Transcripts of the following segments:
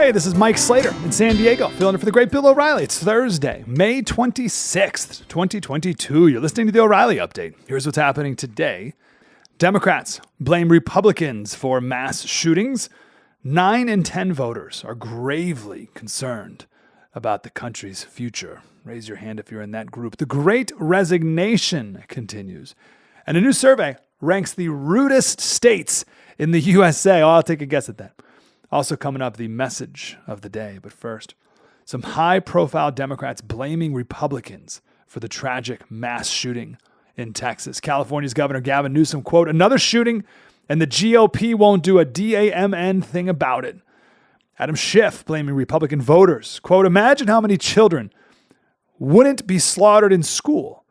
Hey, this is Mike Slater in San Diego, filling in for the great Bill O'Reilly. It's Thursday, May 26th, 2022. You're listening to the O'Reilly Update. Here's what's happening today. Democrats blame Republicans for mass shootings. 9 in 10 voters are gravely concerned about the country's future. Raise your hand if you're in that group. The Great Resignation continues. And a new survey ranks the rudest states in the USA. Oh, I'll take a guess at that. Also coming up, the message of the day. But first, some high-profile Democrats blaming Republicans for the tragic mass shooting in Texas. California's Governor Gavin Newsom, quote, "Another shooting and the GOP won't do a damn thing about it." Adam Schiff blaming Republican voters, quote, "Imagine how many children wouldn't be slaughtered in school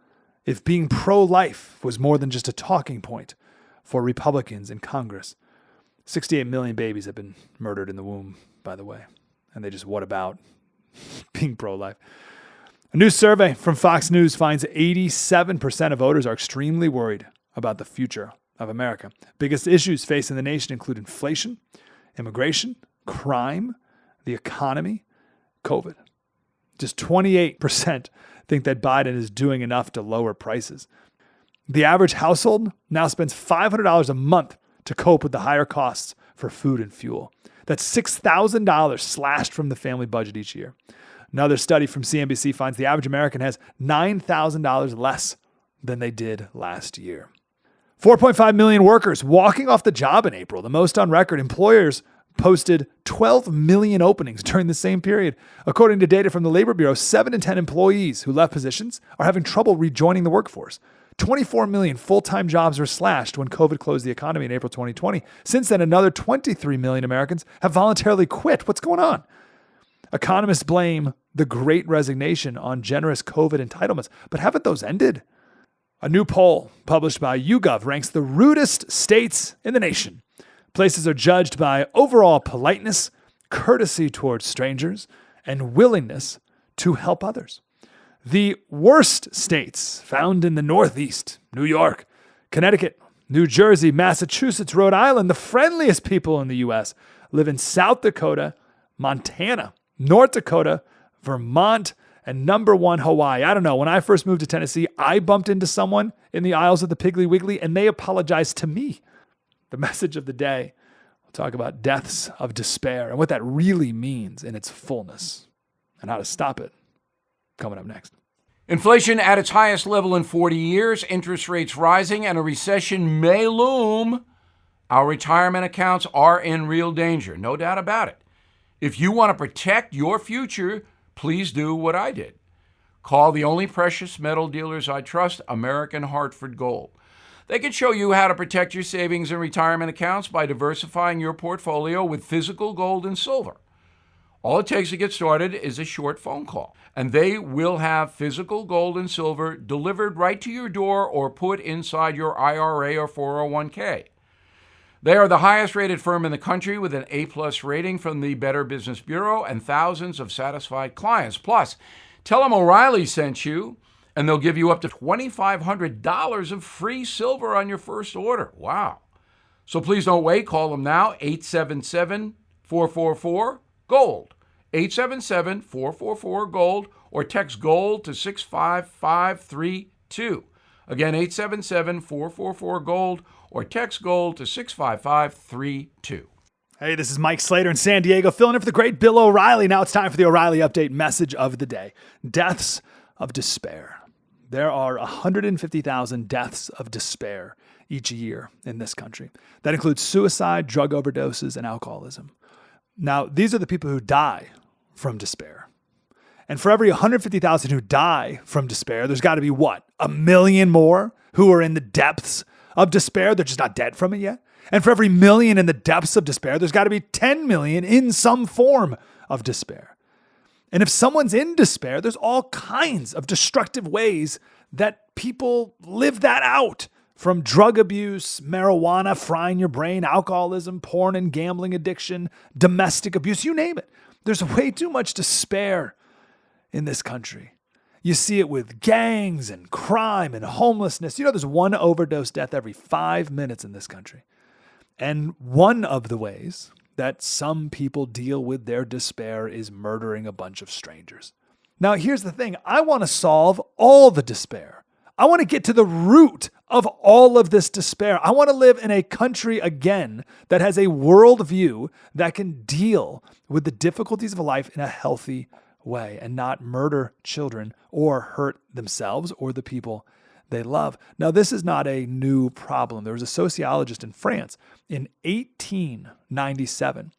if being pro-life was more than just a talking point for Republicans in Congress." 68 million babies have been murdered in the womb, by the way. And they just, what about being pro-life? A new survey from Fox News finds 87% of voters are extremely worried about the future of America. Biggest issues facing the nation include inflation, immigration, crime, the economy, COVID. Just 28% think that Biden is doing enough to lower prices. The average household now spends $500 a month to cope with the higher costs for food and fuel. That's $6,000 slashed from the family budget each year. Another study from CNBC finds the average American has $9,000 less than they did last year. 4.5 million workers walking off the job in April, the most on record. Employers posted 12 million openings during the same period. According to data from the Labor Bureau, 7 in 10 employees who left positions are having trouble rejoining the workforce. 24 million full-time jobs were slashed when COVID closed the economy in April 2020. Since then, another 23 million Americans have voluntarily quit. What's going on? Economists blame the Great Resignation on generous COVID entitlements, but haven't those ended? A new poll published by YouGov ranks the rudest states in the nation. Places are judged by overall politeness, courtesy towards strangers, and willingness to help others. The worst states found in the Northeast, New York, Connecticut, New Jersey, Massachusetts, Rhode Island. The friendliest people in the U.S. live in South Dakota, Montana, North Dakota, Vermont, and number 1, Hawaii. I don't know. When I first moved to Tennessee, I bumped into someone in the aisles of the Piggly Wiggly, and they apologized to me. The message of the day, we'll talk about deaths of despair and what that really means in its fullness and how to stop it. Coming up next. Inflation at its highest level in 40 years, interest rates rising, and a recession may loom. Our retirement accounts are in real danger, no doubt about it. If you want to protect your future, please do what I did. Call the only precious metal dealers I trust, American Hartford Gold. They can show you how to protect your savings and retirement accounts by diversifying your portfolio with physical gold and silver. All it takes to get started is a short phone call, and they will have physical gold and silver delivered right to your door or put inside your IRA or 401k. They are the highest rated firm in the country with an A+ rating from the Better Business Bureau and thousands of satisfied clients. Plus, tell them O'Reilly sent you, and they'll give you up to $2,500 of free silver on your first order. Wow. So please don't wait. Call them now, 877-444-GOLD. 877-444-GOLD, or text GOLD to 65532. Again, 877-444-GOLD, or text GOLD to 65532. Hey, this is Mike Slater in San Diego, filling in for the great Bill O'Reilly. Now it's time for the O'Reilly Update message of the day. Deaths of despair. There are 150,000 deaths of despair each year in this country. That includes suicide, drug overdoses, and alcoholism. Now, these are the people who die from despair. And for every 150,000 who die from despair, there's got to be what? 1 million more who are in the depths of despair. They're just not dead from it yet. And for every million in the depths of despair, there's got to be 10 million in some form of despair. And if someone's in despair, there's all kinds of destructive ways that people live that out. From drug abuse, marijuana, frying your brain, alcoholism, porn and gambling addiction, domestic abuse, you name it. There's way too much despair in this country. You see it with gangs and crime and homelessness. You know, there's one overdose death every 5 minutes in this country. And one of the ways that some people deal with their despair is murdering a bunch of strangers. Now, here's the thing. I want to solve all the despair. I want to get to the root of all of this despair. I want to live in a country again that has a worldview that can deal with the difficulties of life in a healthy way and not murder children or hurt themselves or the people they love. Now, this is not a new problem. There was a sociologist in France in 1897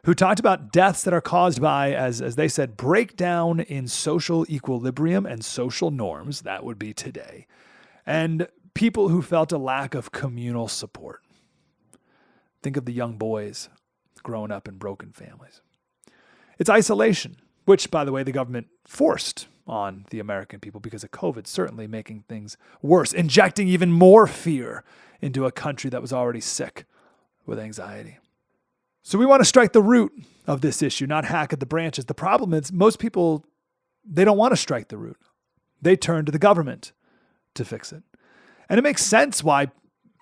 who talked about deaths that are caused by, as they said, breakdown in social equilibrium and social norms, that would be today, and people who felt a lack of communal support. Think of the young boys growing up in broken families. It's isolation, which, by the way, the government forced on the American people because of COVID, certainly making things worse, injecting even more fear into a country that was already sick with anxiety. So we want to strike the root of this issue, not hack at the branches. The problem is most people, they don't want to strike the root. They turn to the government to fix it. And it makes sense why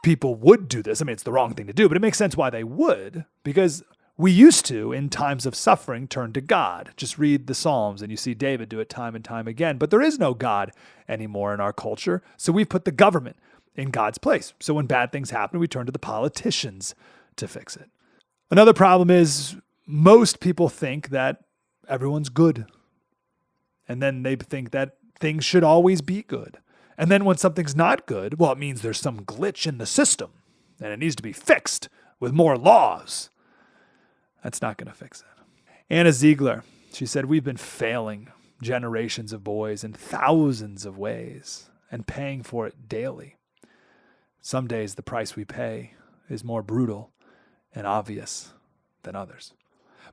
people would do this. I mean, it's the wrong thing to do, but it makes sense why they would, because we used to, in times of suffering, turn to God. Just read the Psalms and you see David do it time and time again. But there is no God anymore in our culture. So we've put the government in God's place. So when bad things happen, we turn to the politicians to fix it. Another problem is most people think that everyone's good. And then they think that things should always be good. And then when something's not good, well, it means there's some glitch in the system and it needs to be fixed with more laws. That's not going to fix it. Anna Ziegler, she said, we've been failing generations of boys in thousands of ways and paying for it daily. Some days the price we pay is more brutal and obvious than others.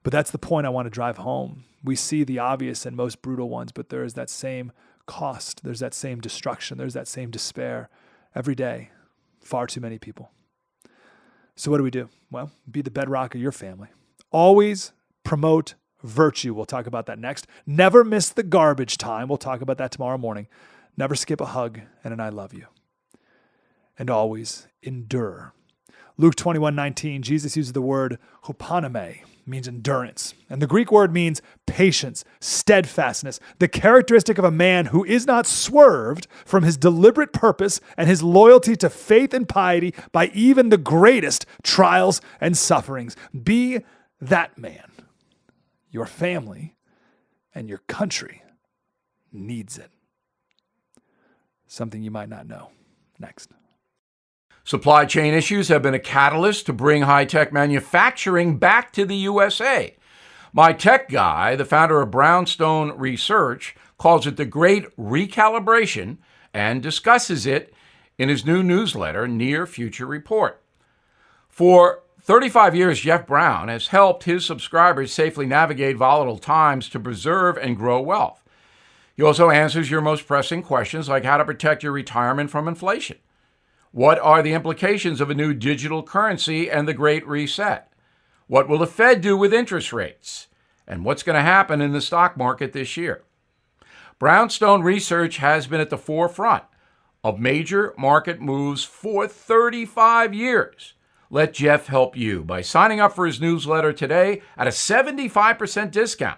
But that's the point I want to drive home. We see the obvious and most brutal ones, but there is that same cost. There's that same destruction. There's that same despair every day. Far too many people. So what do? Well, be the bedrock of your family. Always promote virtue. We'll talk about that next. Never miss the garbage time. We'll talk about that tomorrow morning. Never skip a hug and an I love you. And always endure. Luke 21:19, Jesus uses the word hupanome, means endurance. And the Greek word means patience, steadfastness, the characteristic of a man who is not swerved from his deliberate purpose and his loyalty to faith and piety by even the greatest trials and sufferings. Be that man. Your family and your country needs it. Something you might not know. Next. Supply chain issues have been a catalyst to bring high-tech manufacturing back to the USA. My tech guy, the founder of Brownstone Research, calls it the Great Recalibration and discusses it in his new newsletter, Near Future Report. For 35 years, Jeff Brown has helped his subscribers safely navigate volatile times to preserve and grow wealth. He also answers your most pressing questions like how to protect your retirement from inflation. What are the implications of a new digital currency and the Great Reset? What will the Fed do with interest rates? And what's going to happen in the stock market this year? Brownstone Research has been at the forefront of major market moves for 35 years. Let Jeff help you by signing up for his newsletter today at a 75% discount,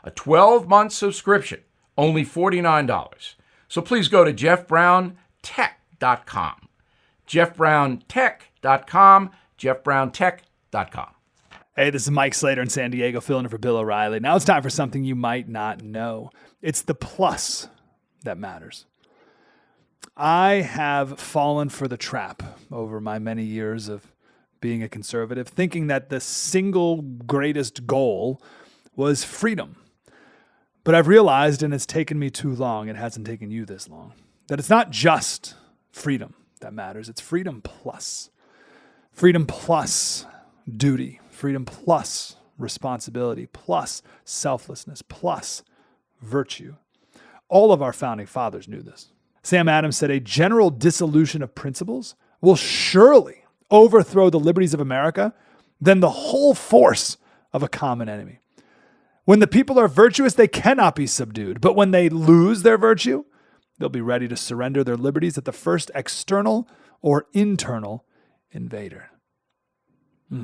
a 12-month subscription, only $49. So please go to jeffbrowntech.com. jeffbrowntech.com, jeffbrowntech.com. Hey, this is Mike Slater in San Diego, filling in for Bill O'Reilly. Now it's time for something you might not know. It's the plus that matters. I have fallen for the trap over my many years of being a conservative, thinking that the single greatest goal was freedom. But I've realized, and it's taken me too long, it hasn't taken you this long, that it's not just freedom that matters. It's freedom plus. Freedom plus duty. Freedom plus responsibility. Plus selflessness. Plus virtue. All of our founding fathers knew this. Sam Adams said, a general dissolution of principles will surely overthrow the liberties of America than the whole force of a common enemy. When the people are virtuous, they cannot be subdued. But when they lose their virtue, they'll be ready to surrender their liberties at the first external or internal invader.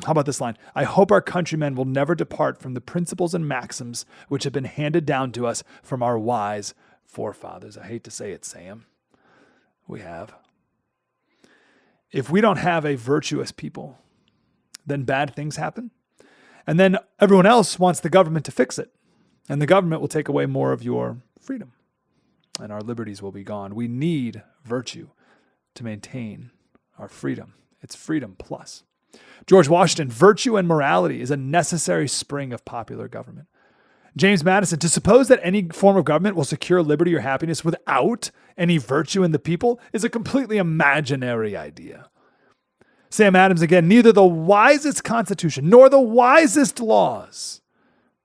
How about this line? I hope our countrymen will never depart from the principles and maxims which have been handed down to us from our wise forefathers. I hate to say it, Sam. We have. If we don't have a virtuous people, then bad things happen. And then everyone else wants the government to fix it. And the government will take away more of your freedom. And our liberties will be gone. We need virtue to maintain our freedom. It's freedom plus. George Washington, virtue and morality is a necessary spring of popular government. James Madison, to suppose that any form of government will secure liberty or happiness without any virtue in the people is a completely imaginary idea. Sam Adams again, neither the wisest constitution nor the wisest laws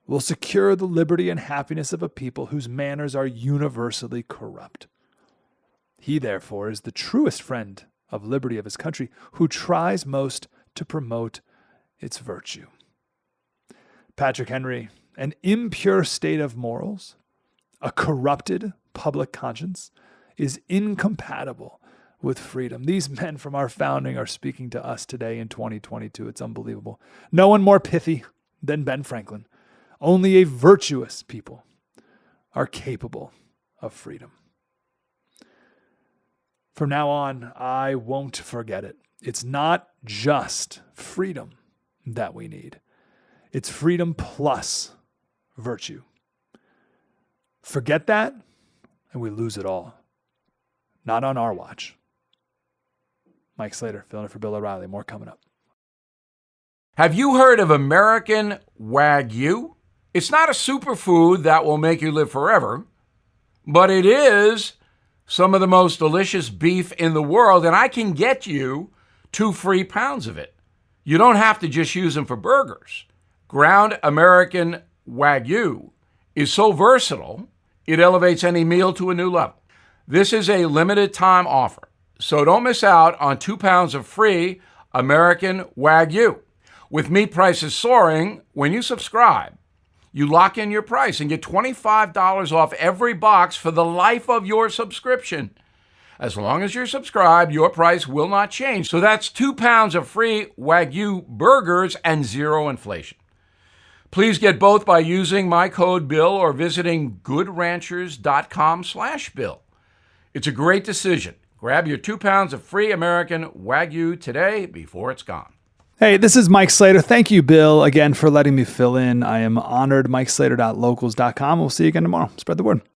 will secure the liberty and happiness of a people whose manners are universally corrupt. He, therefore, is the truest friend of liberty of his country, who tries most to promote its virtue. Patrick Henry, an impure state of morals, a corrupted public conscience, is incompatible with freedom. These men from our founding are speaking to us today in 2022. It's unbelievable. No one more pithy than Ben Franklin. Only a virtuous people are capable of freedom. From now on, I won't forget it. It's not just freedom that we need. It's freedom plus virtue. Forget that, and we lose it all. Not on our watch. Mike Slater, filling in for Bill O'Reilly. More coming up. Have you heard of American Wagyu? It's not a superfood that will make you live forever, but it is some of the most delicious beef in the world, and I can get you 2 free pounds of it. You don't have to just use them for burgers. Ground American Wagyu is so versatile, it elevates any meal to a new level. This is a limited time offer, so don't miss out on 2 pounds of free American Wagyu. With meat prices soaring, when you subscribe, you lock in your price and get $25 off every box for the life of your subscription. As long as you're subscribed, your price will not change. So that's 2 pounds of free Wagyu burgers and zero inflation. Please get both by using my code BILL or visiting goodranchers.com/Bill. It's a great decision. Grab your 2 pounds of free American Wagyu today before it's gone. Hey, this is Mike Slater. Thank you, Bill, again for letting me fill in. I am honored. MikeSlater.locals.com. We'll see you again tomorrow. Spread the word.